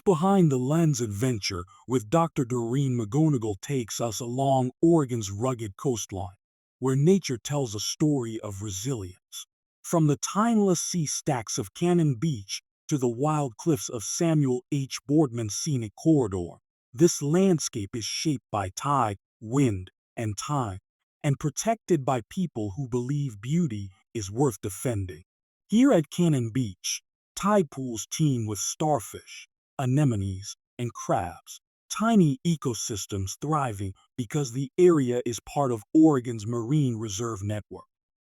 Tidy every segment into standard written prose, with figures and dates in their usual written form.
This Behind the Lens adventure with Dr. Doreen McGunagle takes us along Oregon's rugged coastline, where nature tells a story of resilience. From the timeless sea stacks of Cannon Beach to the wild cliffs of Samuel H. Boardman's scenic corridor, this landscape is shaped by tide, wind, and time, and protected by people who believe beauty is worth defending. Here at Cannon Beach, tide pools teem with starfish, anemones, and crabs, tiny ecosystems thriving because the area is part of Oregon's marine reserve network.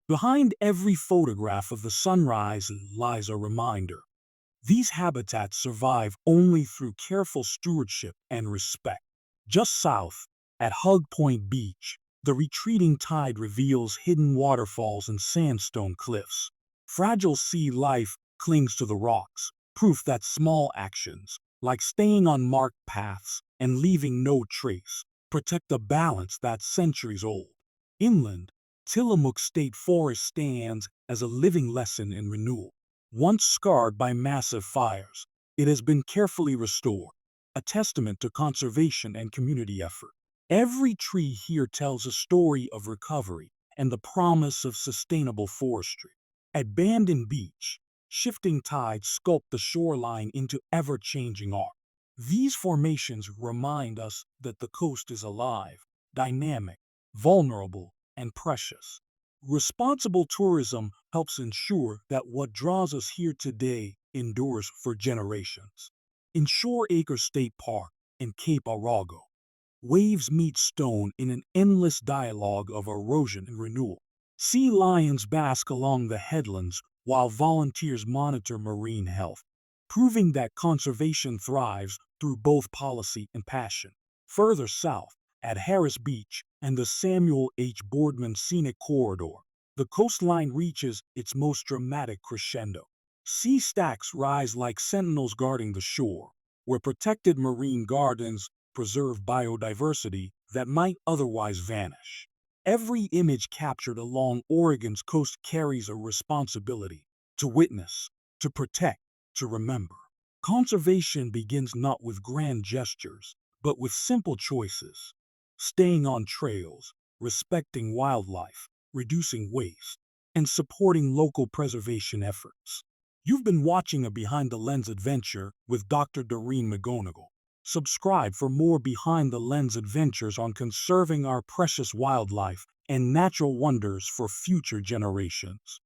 Behind every photograph of the sunrise lies a reminder. These habitats survive only through careful stewardship and respect. Just south, at Hug Point Beach, the retreating tide reveals hidden waterfalls and sandstone cliffs. Fragile sea life clings to the rocks, proof that small actions, like staying on marked paths and leaving no trace, protect a balance that's centuries old. Inland, Tillamook State Forest stands as a living lesson in renewal. Once scarred by massive fires, it has been carefully restored, a testament to conservation and community effort. Every tree here tells a story of recovery and the promise of sustainable forestry. At Bandon Beach, shifting tides sculpt the shoreline into ever-changing art. These formations remind us that the coast is alive, dynamic, vulnerable, and precious. Responsible tourism helps ensure that what draws us here today endures for generations. In Shore Acre State Park and Cape Arago, waves meet stone in an endless dialogue of erosion and renewal. Sea lions bask along the headlands while volunteers monitor marine health, proving that conservation thrives through both policy and passion. Further south, at Harris Beach and the Samuel H. Boardman Scenic Corridor, the coastline reaches its most dramatic crescendo. Sea stacks rise like sentinels guarding the shore, where protected marine gardens preserve biodiversity that might otherwise vanish. Every image captured along Oregon's coast carries a responsibility to witness, to protect, to remember. Conservation begins not with grand gestures, but with simple choices. Staying on trails, respecting wildlife, reducing waste, and supporting local preservation efforts. You've been watching a Behind the Lens adventure with Dr. Doreen McGunagle. Subscribe for more Behind the Lens adventures on conserving our precious wildlife and natural wonders for future generations.